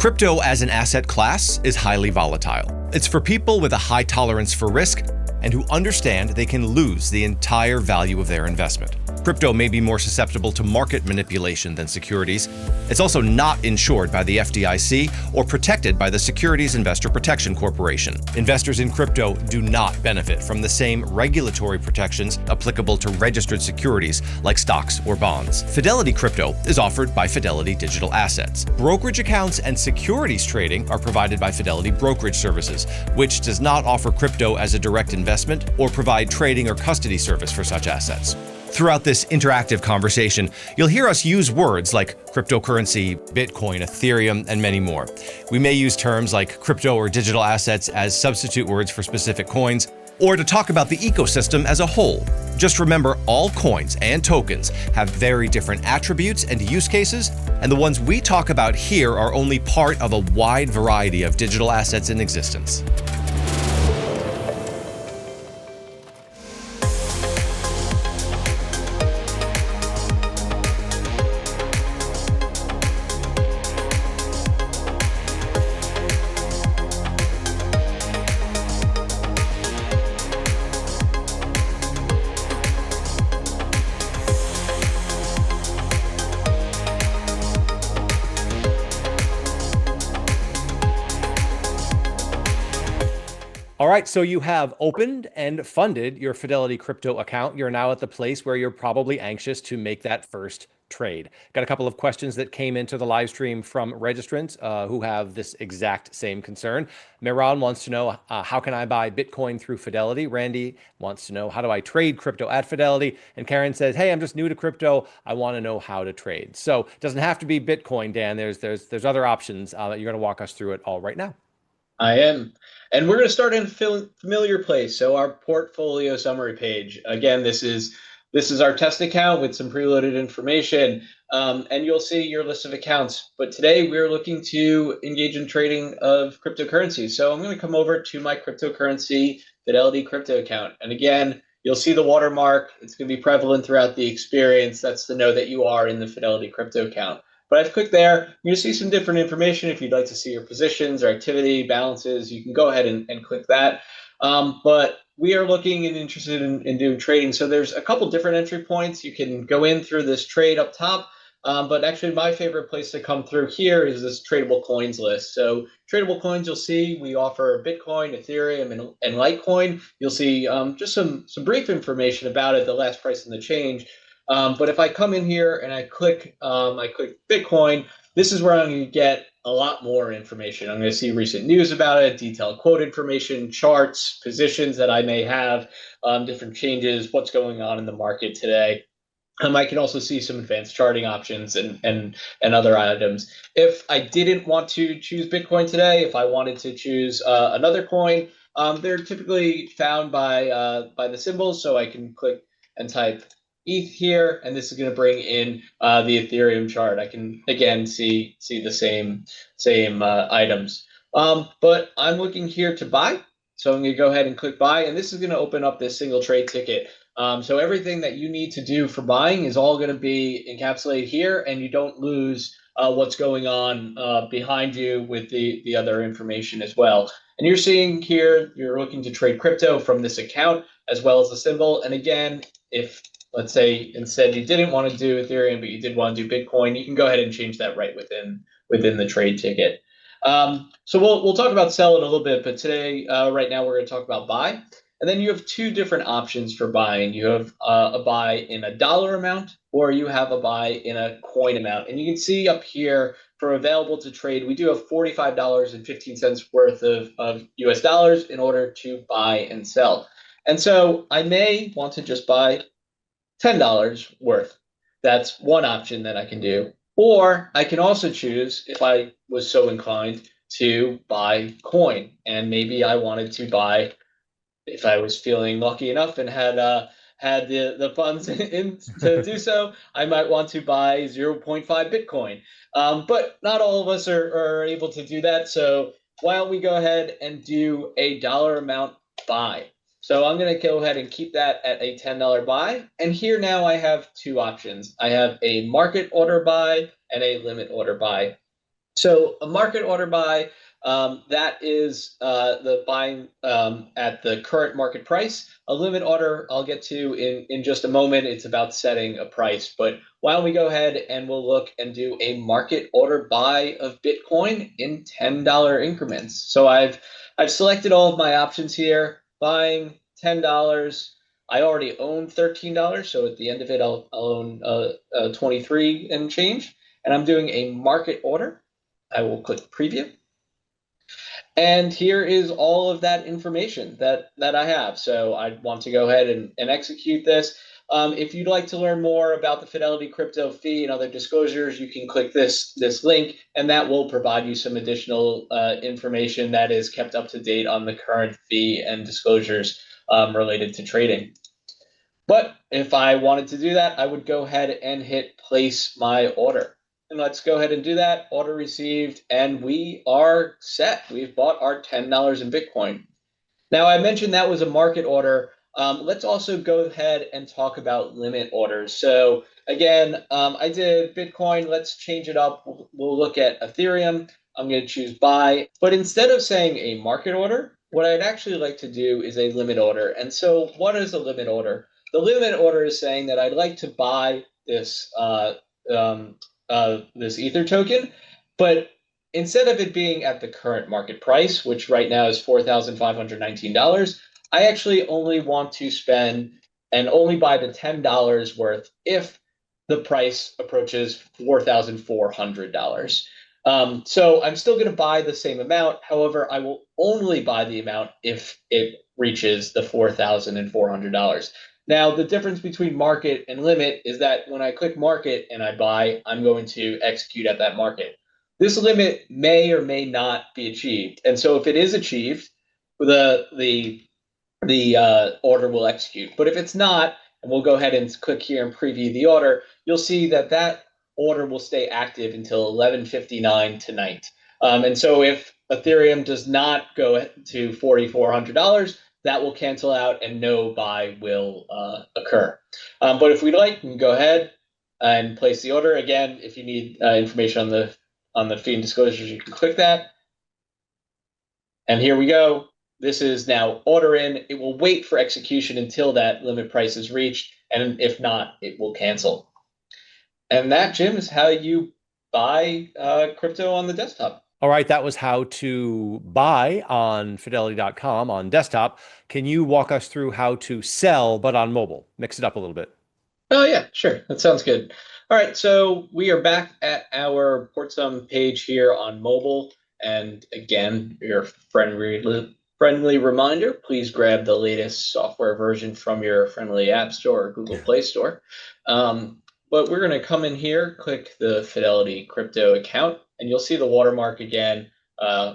Crypto as an asset class is highly volatile. It's for people with a high tolerance for risk and who understand they can lose the entire value of their investment. Crypto may be more susceptible to market manipulation than securities. It's also not insured by the FDIC or protected by the Securities Investor Protection Corporation. Investors in crypto do not benefit from the same regulatory protections applicable to registered securities like stocks or bonds. Fidelity Crypto is offered by Fidelity Digital Assets. Brokerage accounts and securities trading are provided by Fidelity Brokerage Services, which does not offer crypto as a direct investment or provide trading or custody service for such assets. Throughout this interactive conversation, you'll hear us use words like cryptocurrency, Bitcoin, Ethereum, and many more. We may use terms like crypto or digital assets as substitute words for specific coins, or to talk about the ecosystem as a whole. Just remember, all coins and tokens have very different attributes and use cases, and the ones we talk about here are only part of a wide variety of digital assets in existence. All right, so you have opened and funded your Fidelity crypto account. You're now at the place where you're probably anxious to make that first trade. Got a couple of questions that came into the live stream from registrants who have this exact same concern. Mehran wants to know, how can I buy Bitcoin through Fidelity? Randy wants to know, how do I trade crypto at Fidelity? And Karen says, hey, I'm just new to crypto. I want to know how to trade. So it doesn't have to be Bitcoin, Dan. There's other options that you're going to walk us through it all right now. I am. And we're going to start in a familiar place. So our portfolio summary page. Again, this is our test account with some preloaded information. And you'll see your list of accounts. But today we're looking to engage in trading of cryptocurrencies. So I'm going to come over to my cryptocurrency Fidelity crypto account. And again, you'll see the watermark. It's going to be prevalent throughout the experience. That's to know that you are in the Fidelity crypto account. But I've clicked there. You'll see some different information. If you'd like to see your positions or activity, balances, you can go ahead and click that. But we are looking and interested in doing trading. So there's a couple different entry points. You can go in through this trade up top. But actually, my favorite place to come through here is this tradable coins list. So tradable coins, you'll see we offer Bitcoin, Ethereum, and Litecoin. You'll see just some brief information about it, the last price and the change. But if I come in here and I click Bitcoin, this is where I'm going to get a lot more information. I'm going to see recent news about it, detailed quote information, charts, positions that I may have, different changes, what's going on in the market today. I can also see some advanced charting options and other items. If I didn't want to choose Bitcoin today, if I wanted to choose another coin, they're typically found by the symbols. So I can click and type ETH here, and this is going to bring in the Ethereum chart. I can again see the same items. But I'm looking here to buy, so I'm going to go ahead and click buy, and this is going to open up this single trade ticket. So everything that you need to do for buying is all going to be encapsulated here, and you don't lose what's going on behind you with the other information as well. And you're seeing here, you're looking to trade crypto from this account as well as the symbol. And again, if let's say instead you didn't want to do Ethereum, but you did want to do Bitcoin, you can go ahead and change that right within the trade ticket. So we'll talk about sell in a little bit, but today, right now, we're going to talk about buy. And then you have two different options for buying. You have a buy in a dollar amount, or you have a buy in a coin amount. And you can see up here for available to trade, we do have $45.15 worth of US dollars in order to buy and sell. And so I may want to just buy $10 worth. That's one option that I can do. Or I can also choose, if I was so inclined, to buy coin. And maybe I wanted to buy, if I was feeling lucky enough and had the funds in to do so, I might want to buy 0.5 Bitcoin. But not all of us are able to do that. So why don't we go ahead and do a dollar amount buy? So I'm going to go ahead and keep that at a $10 buy. And here now I have two options. I have a market order buy and a limit order buy. So a market order buy, that is the buying at the current market price. A limit order I'll get to in just a moment. It's about setting a price. But why don't we go ahead and we'll look and do a market order buy of Bitcoin in $10 increments. So I've selected all of my options here. Buying $10. I already own $13, so at the end of it, I'll own 23 and change. And I'm doing a market order. I will click preview. And here is all of that information that I have. So I want to go ahead and execute this. If you'd like to learn more about the Fidelity crypto fee and other disclosures, you can click this link, and that will provide you some additional information that is kept up to date on the current fee and disclosures related to trading. But if I wanted to do that, I would go ahead and hit place my order. And let's go ahead and do that. Order received, and we are set. We've bought our $10 in Bitcoin. Now, I mentioned that was a market order. Let's also go ahead and talk about limit orders. So again, I did Bitcoin. Let's change it up. We'll look at Ethereum. I'm going to choose buy. But instead of saying a market order, what I'd actually like to do is a limit order. And so what is a limit order? The limit order is saying that I'd like to buy this this Ether token, but instead of it being at the current market price, which right now is $4,519, I actually only want to spend and only buy the $10 worth if the price approaches $4,400. So I'm still going to buy the same amount. However, I will only buy the amount if it reaches the $4,400. Now, the difference between market and limit is that when I click market and I buy, I'm going to execute at that market. This limit may or may not be achieved. And so if it is achieved, the order will execute. But if it's not, and we'll go ahead and click here and preview the order, you'll see that that order will stay active until 11:59 tonight. And so if Ethereum does not go to $4,400, that will cancel out and no buy will occur. But if we'd like, we can go ahead and place the order. Again, if you need information on the fee and disclosures, you can click that. And here we go. This is now order in. It will wait for execution until that limit price is reached. And if not, it will cancel. And that, Jim, is how you buy crypto on the desktop. All right, that was how to buy on Fidelity.com on desktop. Can you walk us through how to sell, but on mobile? Mix it up a little bit. Oh, yeah, sure. That sounds good. All right, so we are back at our Portsum page here on mobile. And again, your friendly reminder, please grab the latest software version from your friendly App Store or Google Play Store. But we're going to come in here, click the Fidelity crypto account, and you'll see the watermark again,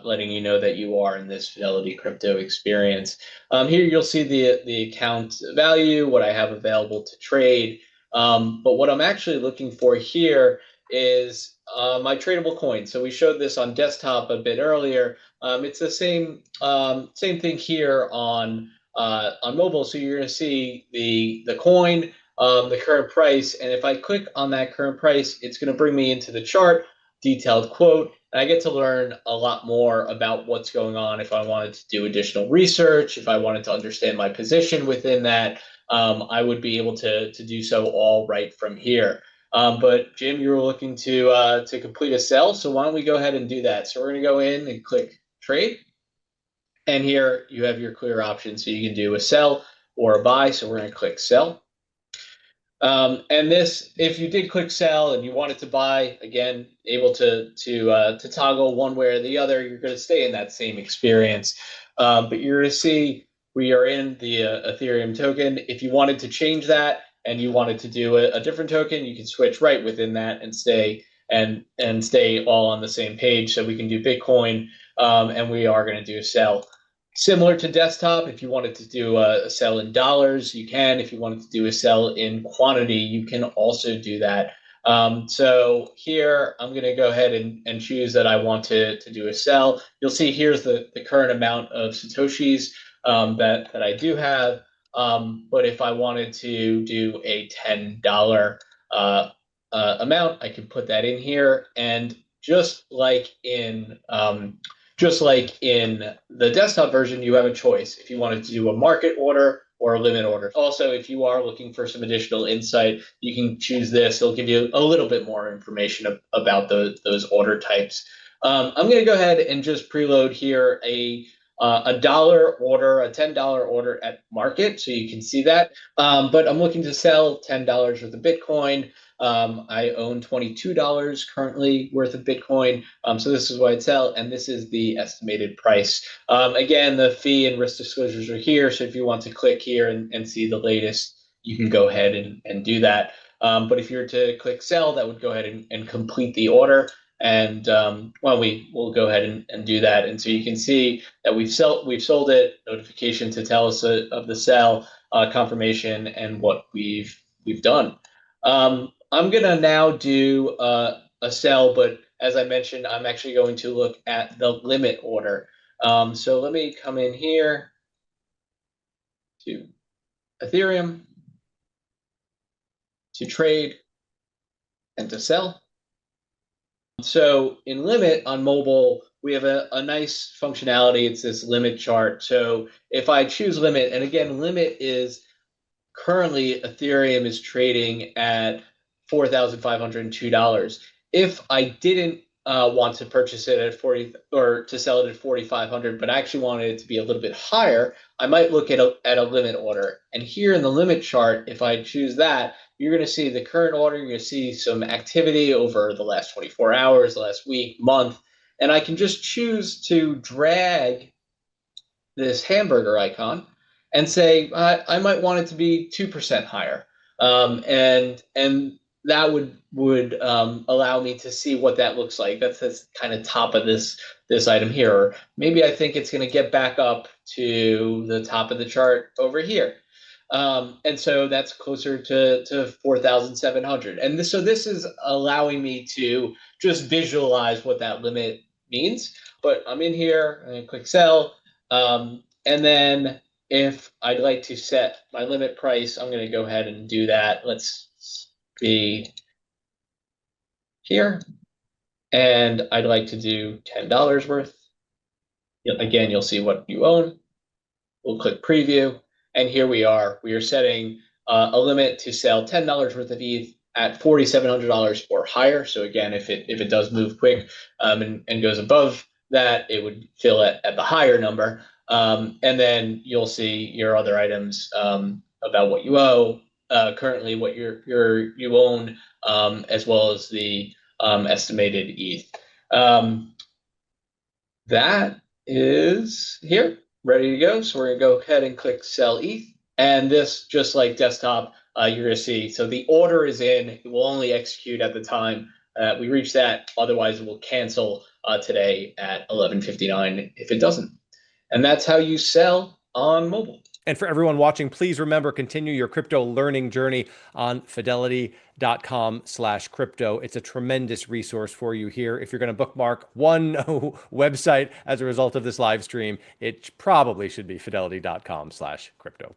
letting you know that you are in this Fidelity crypto experience. Here you'll see the account value, what I have available to trade. But what I'm actually looking for here is my tradable coin. So we showed this on desktop a bit earlier. It's the same thing here on mobile. So you're going to see the coin, the current price, and if I click on that current price, it's going to bring me into the chart, detailed quote, and I get to learn a lot more about what's going on. If I wanted to do additional research, if I wanted to understand my position within that, I would be able to do so all right from here. But Jim, you were looking to complete a sell, so why don't we go ahead and do that? So we're going to go in and click trade, and here you have your clear options. So you can do a sell or a buy. So we're going to click sell. And this, if you did click sell and you wanted to buy, again, able to toggle one way or the other, you're going to stay in that same experience. But you're going to see we are in the Ethereum token. If you wanted to change that and you wanted to do a different token, you can switch right within that and stay all on the same page. So we can do Bitcoin, and we are going to do a sell. Similar to desktop, if you wanted to do a sell in dollars, you can. If you wanted to do a sell in quantity, you can also do that. So here, I'm going to go ahead and choose that I want to do a sell. You'll see here's the current amount of Satoshis that I do have. But if I wanted to do a $10 amount, I can put that in here. And just like in the desktop version, you have a choice if you wanted to do a market order or a limit order. Also, if you are looking for some additional insight, you can choose this. It'll give you a little bit more information about those order types. I'm going to go ahead and just preload here a dollar order, a $10 order at market, so you can see that. But I'm looking to sell $10 worth of Bitcoin. I own $22 currently worth of Bitcoin. So this is what I'd sell, and this is the estimated price. Again, the fee and risk disclosures are here. So if you want to click here and see the latest, you can go ahead and do that. But if you were to click sell, that would go ahead and complete the order. And we'll go ahead and do that. And so you can see that we've sold it, notification to tell us of the sell, confirmation, and what we've done. I'm gonna now do a sell, but as I mentioned, I'm actually going to look at the limit order. So let me come in here to Ethereum, to trade, and to sell. So in limit on mobile, we have a nice functionality. It's this limit chart. So if I choose limit, and again, limit is currently Ethereum is trading at $4,502. If I didn't want to purchase it at 40 or to sell it at 4,500, but I actually wanted it to be a little bit higher, I might look at a limit order. And here in the limit chart, if I choose that, you're going to see the current order. You're going to see some activity over the last 24 hours, the last week, month, and I can just choose to drag this hamburger icon and say I might want it to be 2% higher, and that would allow me to see what that looks like. That's the kind of top of this item here. Or maybe I think it's going to get back up to the top of the chart over here. And so that's closer to 4,700. And so this is allowing me to just visualize what that limit means. But I'm in here and click sell. And then if I'd like to set my limit price, I'm going to go ahead and do that. Let's be here. And I'd like to do $10 worth. Again, you'll see what you own. We'll click preview. And here we are. We are setting a limit to sell $10 worth of ETH at $4,700 or higher. So again, if it does move quick and goes above that, it would fill at the higher number. And then you'll see your other items about what you owe, currently what you own, as well as the estimated ETH. That is here, ready to go. So we're going to go ahead and click sell ETH. And this, just like desktop, you're going to see, so the order is in. It will only execute at the time we reach that. Otherwise, it will cancel today at 11:59 if it doesn't. And that's how you sell on mobile. And for everyone watching, please remember, continue your crypto learning journey on fidelity.com/crypto. It's a tremendous resource for you here. If you're going to bookmark one website as a result of this live stream, it probably should be fidelity.com/crypto.